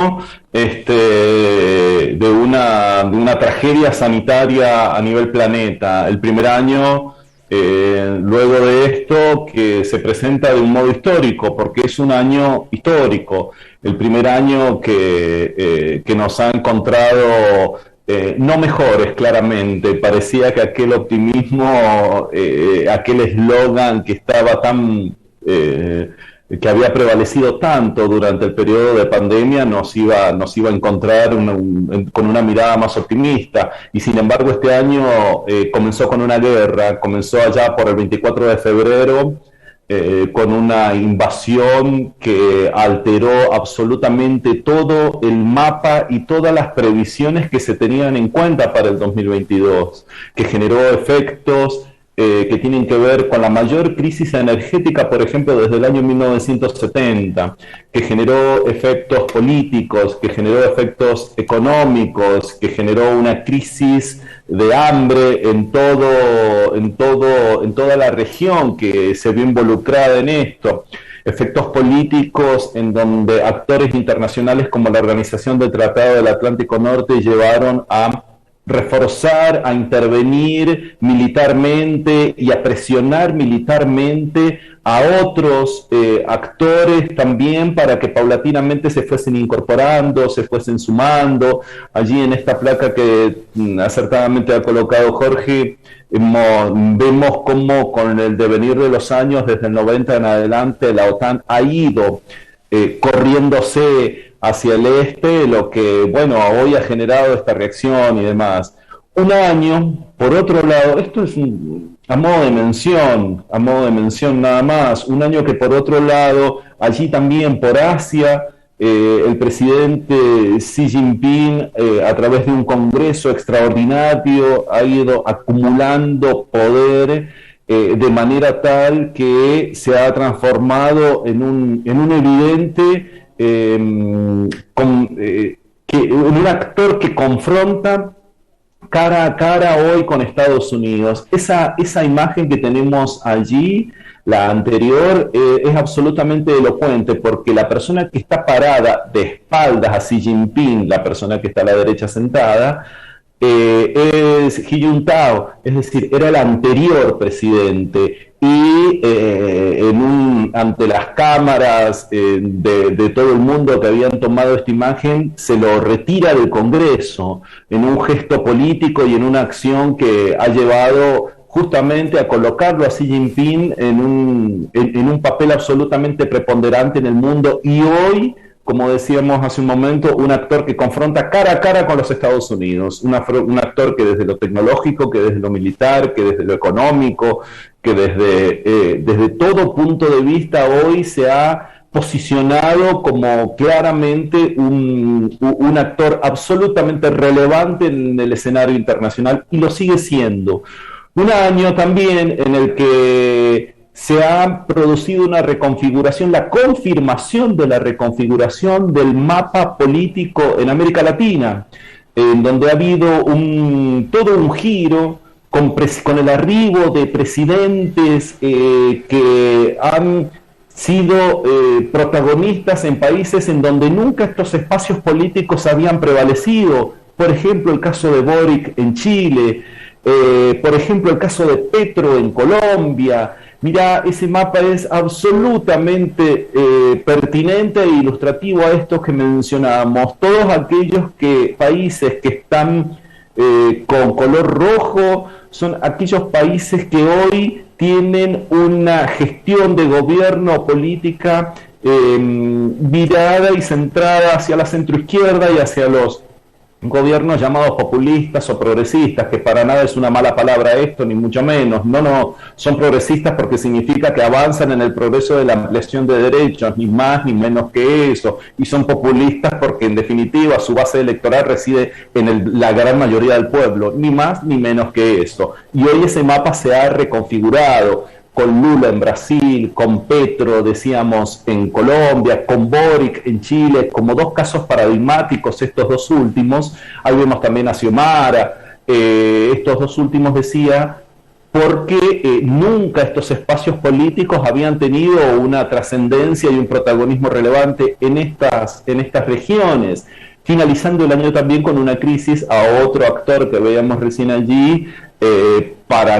año de una tragedia sanitaria a nivel planeta. El primer año, luego de esto, que se presenta de un modo histórico, porque es un año histórico. El primer año que nos ha encontrado no mejores, claramente. Parecía que aquel optimismo, aquel eslogan que estaba tan... que había prevalecido tanto durante el periodo de pandemia, nos iba a encontrar con una mirada más optimista. Y sin embargo, este año comenzó con una guerra, comenzó allá por el 24 de febrero, con una invasión que alteró absolutamente todo el mapa y todas las previsiones que se tenían en cuenta para el 2022, que generó efectos que tienen que ver con la mayor crisis energética, por ejemplo, desde el año 1970, que generó efectos políticos, que generó efectos económicos, que generó una crisis de hambre en toda la región que se vio involucrada en esto. Efectos políticos en donde actores internacionales como la Organización del Tratado del Atlántico Norte llevaron a reforzar, a intervenir militarmente y a presionar militarmente a otros actores también para que paulatinamente se fuesen incorporando, se fuesen sumando. Allí en esta placa que acertadamente ha colocado Jorge, vemos cómo con el devenir de los años, desde el 90 en adelante, la OTAN ha ido corriéndose hacia el este, lo que, bueno, hoy ha generado esta reacción y demás. Un año, por otro lado, esto es a modo de mención nada más, un año que por otro lado, allí también por Asia, el presidente Xi Jinping, a través de un congreso extraordinario, ha ido acumulando poder de manera tal que se ha transformado en un evidente en un actor que confronta cara a cara hoy con Estados Unidos. Esa imagen que tenemos allí, la anterior, es absolutamente elocuente, porque la persona que está parada de espaldas a Xi Jinping, la persona que está a la derecha sentada, es Hu Jintao, es decir, era el anterior presidente, y ante las cámaras de todo el mundo que habían tomado esta imagen, se lo retira del Congreso en un gesto político y en una acción que ha llevado justamente a colocarlo a Xi Jinping en un papel absolutamente preponderante en el mundo, y hoy, como decíamos hace un momento, un actor que confronta cara a cara con los Estados Unidos, un actor que desde lo tecnológico, que desde lo militar, que desde lo económico, que desde todo punto de vista hoy se ha posicionado como claramente un actor absolutamente relevante en el escenario internacional, y lo sigue siendo. Un año también en el que se ha producido una reconfiguración, la confirmación de la reconfiguración del mapa político en América Latina, en donde ha habido todo un giro con el arribo de presidentes que han sido protagonistas en países en donde nunca estos espacios políticos habían prevalecido. Por ejemplo, el caso de Boric en Chile, por ejemplo, el caso de Petro en Colombia. Mira, ese mapa es absolutamente pertinente e ilustrativo a estos que mencionábamos. Todos aquellos países que están con color rojo son aquellos países que hoy tienen una gestión de gobierno política virada y centrada hacia la centroizquierda y hacia los gobiernos llamados populistas o progresistas, que para nada es una mala palabra esto, ni mucho menos. No, son progresistas porque significa que avanzan en el progreso de la ampliación de derechos, ni más ni menos que eso, y son populistas porque en definitiva su base electoral reside en la gran mayoría del pueblo, ni más ni menos que eso. Y hoy ese mapa se ha reconfigurado, con Lula en Brasil, con Petro, decíamos, en Colombia, con Boric en Chile, como dos casos paradigmáticos estos dos últimos. Ahí vemos también a Xiomara, estos dos últimos, decía, porque nunca estos espacios políticos habían tenido una trascendencia y un protagonismo relevante en estas regiones, finalizando el año también con una crisis a otro actor que veíamos recién allí, para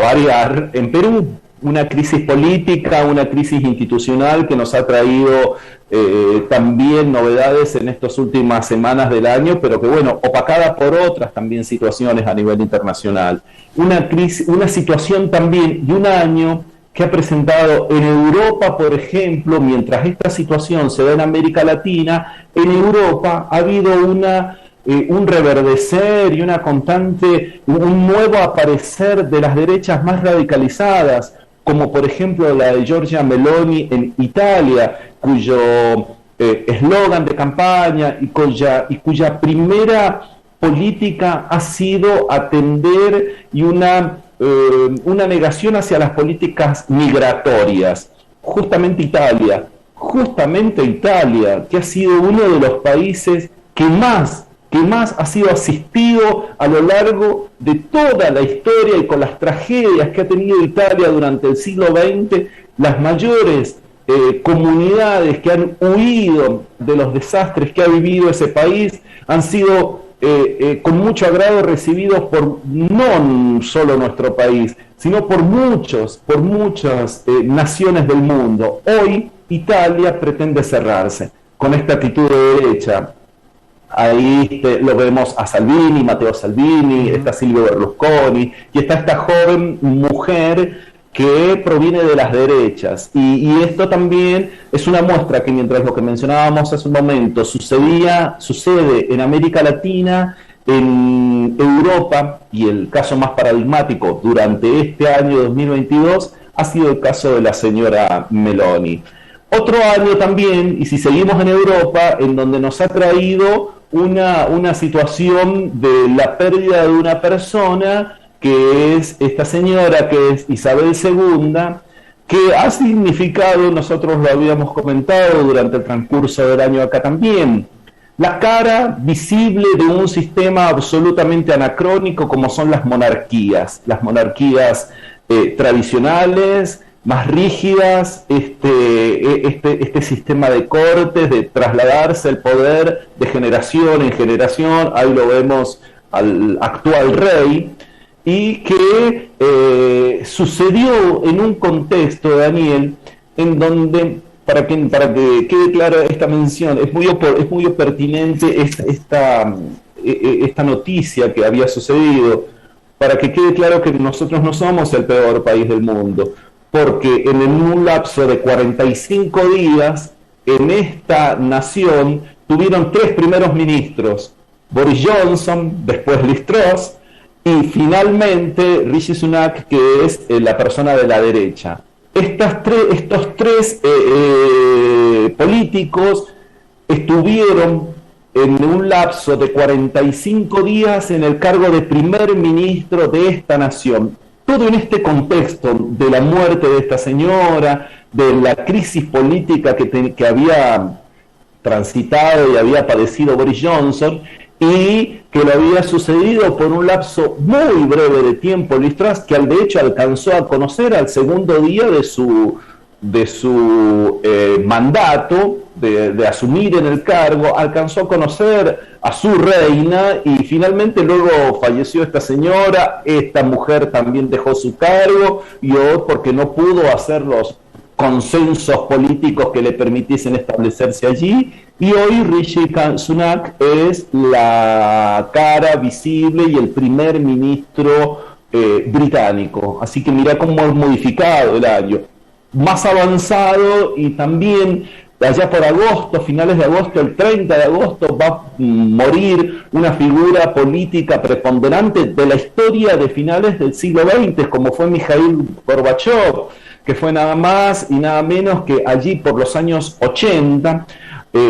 variar, en Perú, una crisis política, una crisis institucional que nos ha traído también novedades en estas últimas semanas del año, pero que bueno, opacada por otras también situaciones a nivel internacional. Una situación también y un año que ha presentado en Europa, por ejemplo, mientras esta situación se da en América Latina, en Europa ha habido un reverdecer y un nuevo aparecer de las derechas más radicalizadas, como por ejemplo la de Giorgia Meloni en Italia, cuyo eslogan de campaña y cuya primera política ha sido atender y una negación hacia las políticas migratorias. Justamente Italia, que ha sido uno de los países que más ha sido asistido a lo largo de toda la historia y con las tragedias que ha tenido Italia durante el siglo XX, las mayores comunidades que han huido de los desastres que ha vivido ese país han sido con mucho agrado recibidos por no solo nuestro país, sino por muchas naciones del mundo. Hoy Italia pretende cerrarse con esta actitud de derecha. Ahí lo vemos a Salvini, Matteo Salvini, está Silvio Berlusconi, y está esta joven mujer que proviene de las derechas. Y esto también es una muestra que, mientras lo que mencionábamos hace un momento sucede en América Latina, en Europa, y el caso más paradigmático durante este año 2022 ha sido el caso de la señora Meloni. Otro año también, y si seguimos en Europa, en donde nos ha traído una situación de la pérdida de una persona, que es esta señora, que es Isabel II, que ha significado, nosotros lo habíamos comentado durante el transcurso del año acá también, la cara visible de un sistema absolutamente anacrónico como son las monarquías tradicionales, más rígidas, este sistema de cortes, de trasladarse el poder de generación en generación. Ahí lo vemos al actual rey, y que sucedió en un contexto, Daniel, en donde, para que quede clara esta mención, es muy pertinente esta noticia que había sucedido, para que quede claro que nosotros no somos el peor país del mundo, porque en un lapso de 45 días, en esta nación tuvieron 3 primeros ministros: Boris Johnson, después Liz Truss, y finalmente Rishi Sunak, que es la persona de la derecha. Estos tres políticos estuvieron en un lapso de 45 días en el cargo de primer ministro de esta nación. Todo en este contexto de la muerte de esta señora, de la crisis política que había transitado y había padecido Boris Johnson, y que lo había sucedido por un lapso muy breve de tiempo Liz Truss, que de hecho alcanzó a conocer al segundo día de su mandato, de asumir en el cargo, alcanzó a conocer a su reina, y finalmente luego falleció esta señora. Esta mujer también dejó su cargo, y hoy, porque no pudo hacer los consensos políticos que le permitiesen establecerse allí, y hoy Rishi Sunak es la cara visible y el primer ministro británico. Así que mira cómo es modificado el año. Más avanzado, y también allá por agosto, finales de agosto, el 30 de agosto, va a morir una figura política preponderante de la historia de finales del siglo XX, como fue Mikhail Gorbachev, que fue nada más y nada menos que allí por los años 80,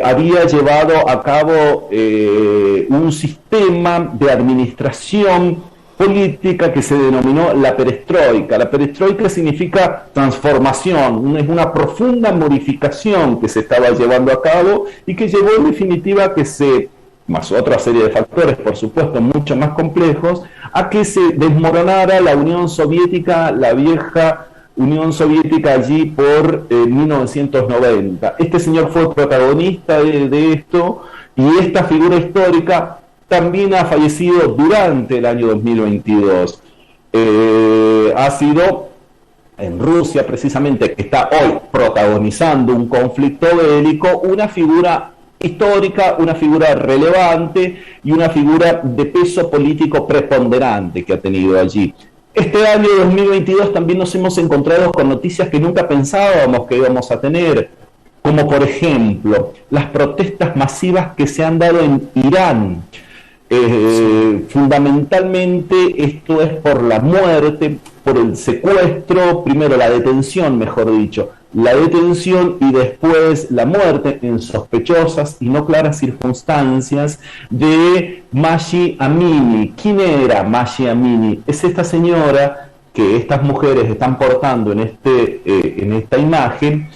había llevado a cabo un sistema de administración política que se denominó la perestroika. La perestroika significa transformación, es una profunda modificación que se estaba llevando a cabo, y que llevó en definitiva más otra serie de factores, por supuesto, mucho más complejos, a que se desmoronara la Unión Soviética, la vieja Unión Soviética allí por 1990. Este señor fue protagonista de esto, y esta figura histórica también ha fallecido durante el año 2022. Ha sido en Rusia, precisamente, que está hoy protagonizando un conflicto bélico, una figura histórica, una figura relevante y una figura de peso político preponderante que ha tenido allí. Este año 2022 también nos hemos encontrado con noticias que nunca pensábamos que íbamos a tener, como por ejemplo las protestas masivas que se han dado en Irán. Fundamentalmente esto es por la muerte, por el secuestro, primero la detención, mejor dicho, la detención y después la muerte en sospechosas y no claras circunstancias de Mahsa Amini. ¿Quién era Mahsa Amini? Es esta señora que estas mujeres están portando en esta imagen,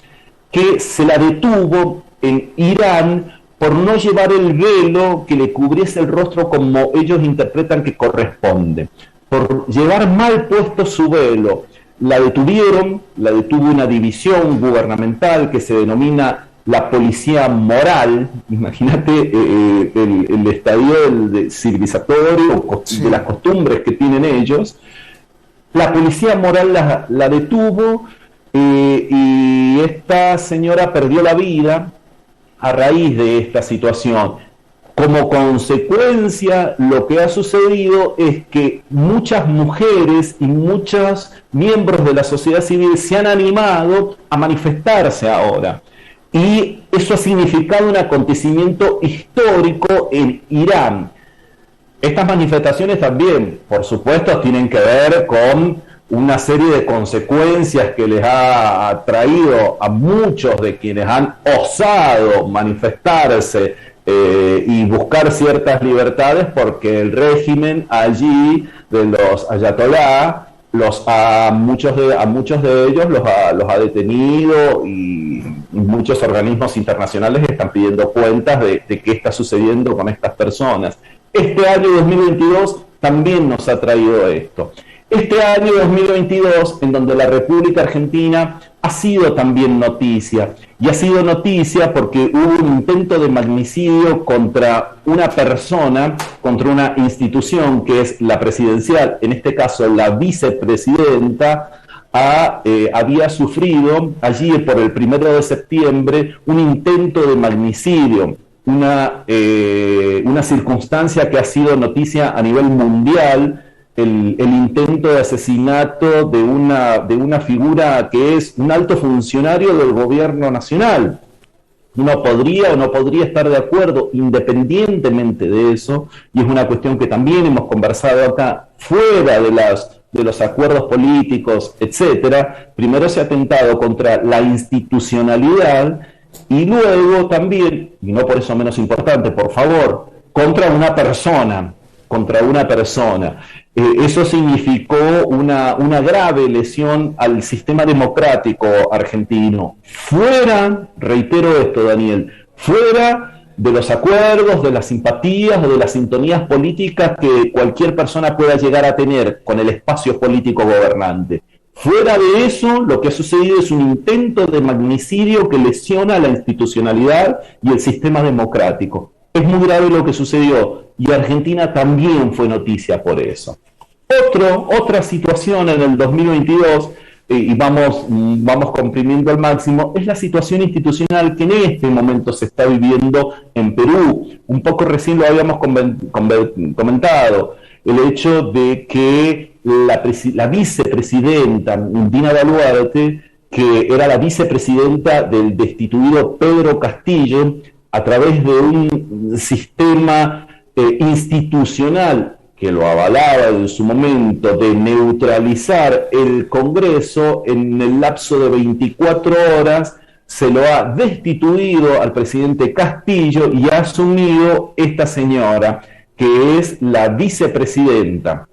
que se la detuvo en Irán por no llevar el velo que le cubriese el rostro como ellos interpretan que corresponde, por llevar mal puesto su velo. La detuvieron, la detuvo una división gubernamental que se denomina la policía moral. Imagínate el estadio del civilizatorio, sí, de las costumbres que tienen ellos. La policía moral la detuvo, y esta señora perdió la vida a raíz de esta situación. Como consecuencia, lo que ha sucedido es que muchas mujeres y muchos miembros de la sociedad civil se han animado a manifestarse ahora. Y eso ha significado un acontecimiento histórico en Irán. Estas manifestaciones también, por supuesto, tienen que ver con una serie de consecuencias que les ha traído a muchos de quienes han osado manifestarse y buscar ciertas libertades, porque el régimen allí de los ayatolá, a muchos de ellos los ha detenido, y muchos organismos internacionales están pidiendo cuentas de qué está sucediendo con estas personas. Este año 2022 también nos ha traído esto. Este año 2022, en donde la República Argentina ha sido también noticia, y ha sido noticia porque hubo un intento de magnicidio contra una persona, contra una institución que es la presidencial, en este caso la vicepresidenta, había sufrido allí por el 1 de septiembre un intento de magnicidio, una circunstancia que ha sido noticia a nivel mundial. El intento de asesinato de una figura que es un alto funcionario del gobierno nacional. Uno podría o no podría estar de acuerdo independientemente de eso, y es una cuestión que también hemos conversado acá, fuera de los acuerdos políticos, etcétera. Primero se ha atentado contra la institucionalidad, y luego también, y no por eso menos importante, por favor, contra una persona. Eso significó una grave lesión al sistema democrático argentino. Fuera, reitero esto, Daniel, fuera de los acuerdos, de las simpatías o de las sintonías políticas que cualquier persona pueda llegar a tener con el espacio político gobernante. Fuera de eso, lo que ha sucedido es un intento de magnicidio que lesiona la institucionalidad y el sistema democrático. Es muy grave lo que sucedió, y Argentina también fue noticia por eso. Otra situación en el 2022, y vamos comprimiendo al máximo, es la situación institucional que en este momento se está viviendo en Perú. Un poco recién lo habíamos comentado, el hecho de que la vicepresidenta Dina Boluarte, que era la vicepresidenta del destituido Pedro Castillo, a través de un sistema institucional que lo avalaba en su momento, de neutralizar el Congreso, en el lapso de 24 horas se lo ha destituido al presidente Castillo y ha asumido esta señora, que es la vicepresidenta.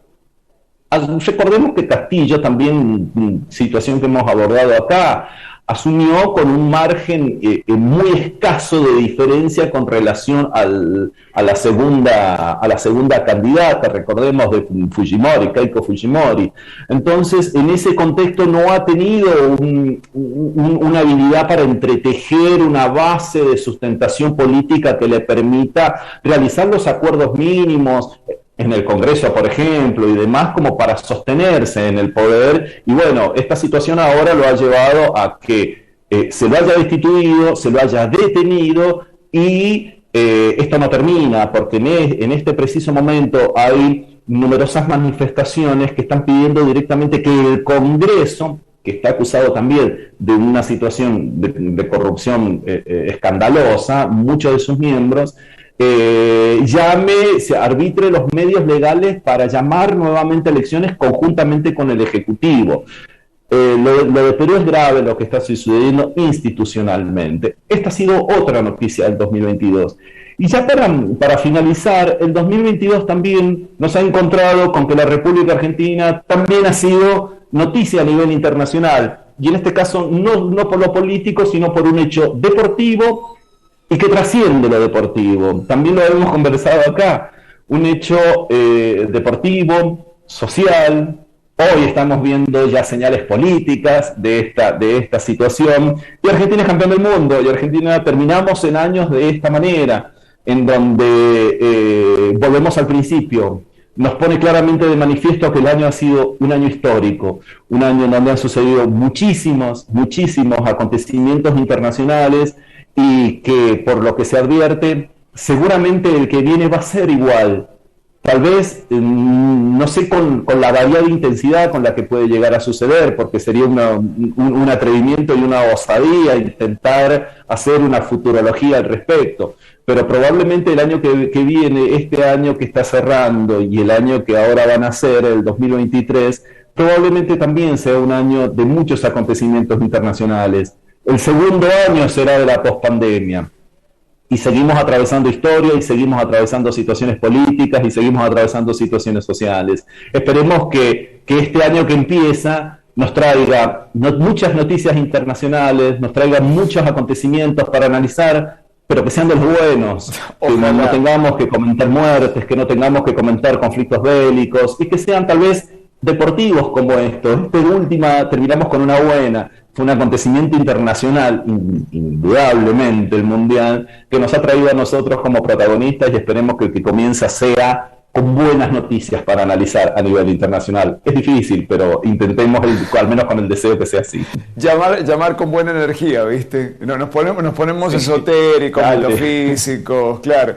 Recordemos que Castillo, también situación que hemos abordado acá, asumió con un margen muy escaso de diferencia con relación a la segunda candidata, recordemos, de Fujimori, Keiko Fujimori. Entonces, en ese contexto no ha tenido una habilidad para entretejer una base de sustentación política que le permita realizar los acuerdos mínimos en el Congreso, por ejemplo, y demás, como para sostenerse en el poder. Y bueno, esta situación ahora lo ha llevado a que se lo haya destituido, se lo haya detenido, y esto no termina, porque en este preciso momento hay numerosas manifestaciones que están pidiendo directamente que el Congreso, que está acusado también de una situación de corrupción escandalosa, muchos de sus miembros, se arbitre los medios legales para llamar nuevamente elecciones conjuntamente con el Ejecutivo. Lo de Perú es grave, lo que está sucediendo institucionalmente. Esta ha sido otra noticia del 2022. Y ya para finalizar, el 2022 también nos ha encontrado con que la República Argentina también ha sido noticia a nivel internacional, y en este caso no por lo político, sino por un hecho deportivo y que trasciende lo deportivo. También lo hemos conversado acá, un hecho deportivo, social. Hoy estamos viendo ya señales políticas de esta situación, y Argentina es campeón del mundo, y Argentina terminamos en años de esta manera, en donde volvemos al principio. Nos pone claramente de manifiesto que el año ha sido un año histórico, un año en donde han sucedido muchísimos acontecimientos internacionales, y que, por lo que se advierte, seguramente el que viene va a ser igual. Tal vez, no sé con la variada intensidad con la que puede llegar a suceder, porque sería un atrevimiento y una osadía intentar hacer una futurología al respecto, pero probablemente el año que viene, este año que está cerrando y el año que ahora van a ser, el 2023, probablemente también sea un año de muchos acontecimientos internacionales. El segundo año será de la pospandemia. Y seguimos atravesando historia, y seguimos atravesando situaciones políticas, y seguimos atravesando situaciones sociales. Esperemos que este año que empieza nos traiga muchas noticias internacionales, nos traiga muchos acontecimientos para analizar, pero que sean de los buenos, que no tengamos que comentar muertes, que no tengamos que comentar conflictos bélicos, y que sean tal vez deportivos como estos. Última terminamos con una buena. Fue un acontecimiento internacional, indudablemente el Mundial, que nos ha traído a nosotros como protagonistas, y esperemos que el que comienza sea con buenas noticias para analizar a nivel internacional. Es difícil, pero intentemos, al menos con el deseo, que sea así. Llamar con buena energía, ¿viste? No, nos ponemos esotéricos, metafísicos, claro.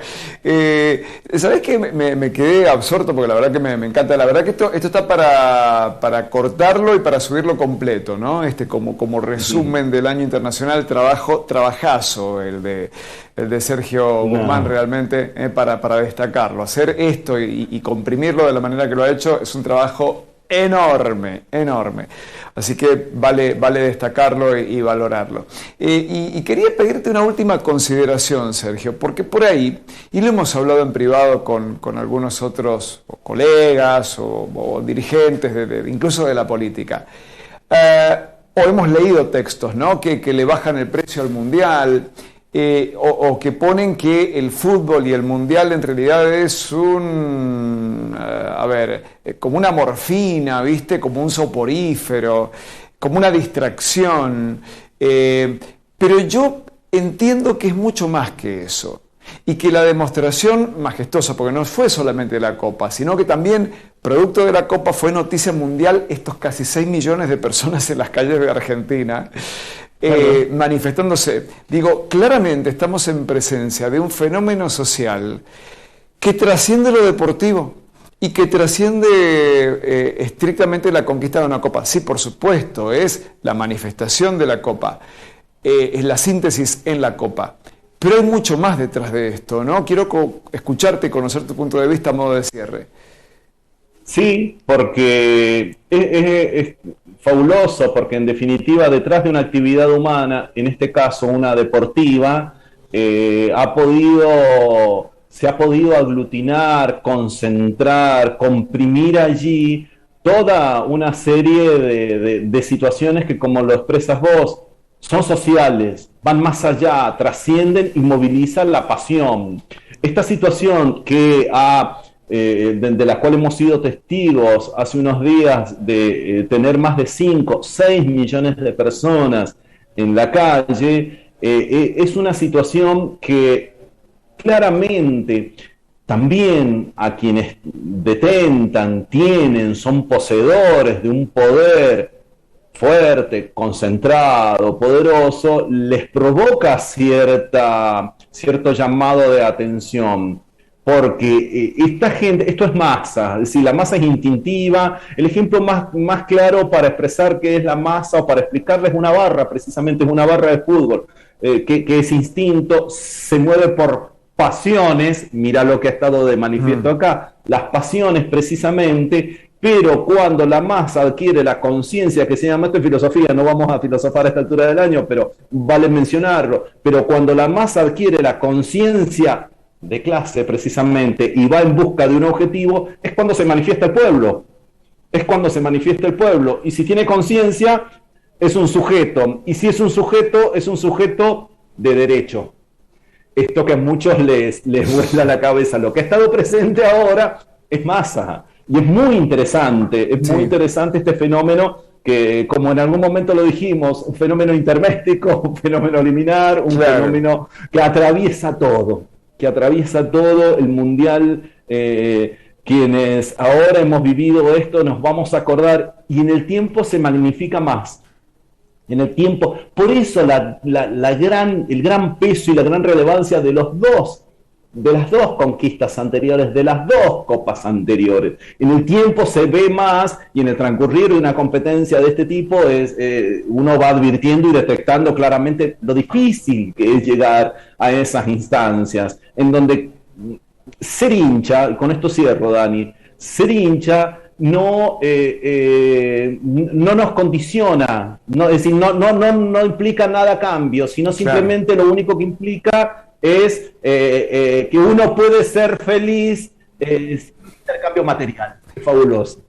¿Sabés qué? Me quedé absorto, porque la verdad que me encanta. La verdad que esto está para cortarlo y para subirlo completo, ¿no? Como resumen del año internacional, trabajazo el de Sergio Guzmán, realmente, para destacarlo. Hacer esto y comprimirlo de la manera que lo ha hecho es un trabajo enorme. Así que vale destacarlo y valorarlo. Y quería pedirte una última consideración, Sergio, porque por ahí, y lo hemos hablado en privado con algunos otros colegas o dirigentes, incluso de la política, o hemos leído textos, ¿no?, que le bajan el precio al Mundial, o que ponen que el fútbol y el Mundial en realidad es como una morfina, ¿viste? Como un soporífero, como una distracción. Pero yo entiendo que es mucho más que eso. Y que la demostración majestuosa, porque no fue solamente la Copa, sino que también, producto de la Copa, fue noticia mundial estos casi 6 millones de personas en las calles de Argentina, manifestándose. Digo, claramente estamos en presencia de un fenómeno social que trasciende lo deportivo y que trasciende estrictamente la conquista de una Copa. Sí, por supuesto, es la manifestación de la Copa, es la síntesis en la Copa. Pero hay mucho más detrás de esto, ¿no? Quiero escucharte y conocer tu punto de vista a modo de cierre. Sí, porque es fabuloso, porque en definitiva detrás de una actividad humana, en este caso una deportiva, se ha podido aglutinar, concentrar, comprimir allí toda una serie de situaciones que, como lo expresas vos, son sociales, van más allá, trascienden y movilizan la pasión. Esta situación de la cual hemos sido testigos hace unos días de tener más de 5, 6 millones de personas en la calle, es una situación que claramente también a quienes detentan, son poseedores de un poder fuerte, concentrado, poderoso, les provoca cierto llamado de atención. Porque esta gente, esto es masa, es decir, la masa es instintiva. El ejemplo más claro para expresar qué es la masa o para explicarles una barra, precisamente es una barra de fútbol, que es instinto, se mueve por pasiones, mira lo que ha estado de manifiesto acá, las pasiones precisamente, pero cuando la masa adquiere la conciencia, que se llama esto en filosofía, no vamos a filosofar a esta altura del año, pero vale mencionarlo, pero cuando la masa adquiere la conciencia de clase precisamente y va en busca de un objetivo, es cuando se manifiesta el pueblo, es cuando se manifiesta el pueblo, y si tiene conciencia, es un sujeto, y si es un sujeto de derecho. Esto que a muchos les vuela la cabeza, lo que ha estado presente ahora es masa, y es muy interesante este fenómeno que, como en algún momento lo dijimos, un fenómeno interméstico, un fenómeno liminar, un fenómeno que atraviesa todo, el mundial. Quienes ahora hemos vivido esto nos vamos a acordar, y en el tiempo se magnifica más. En el tiempo, por eso el gran peso y la gran relevancia de las dos conquistas anteriores, de las dos copas anteriores. En el tiempo se ve más, y en el transcurrir de una competencia de este tipo uno va advirtiendo y detectando claramente lo difícil que es llegar a esas instancias, en donde ser hincha, y con esto cierro, Dani, ser hincha no nos condiciona, es decir, no implica nada a cambio, sino simplemente lo único que implica es que uno puede ser feliz sin intercambio material. Fabuloso.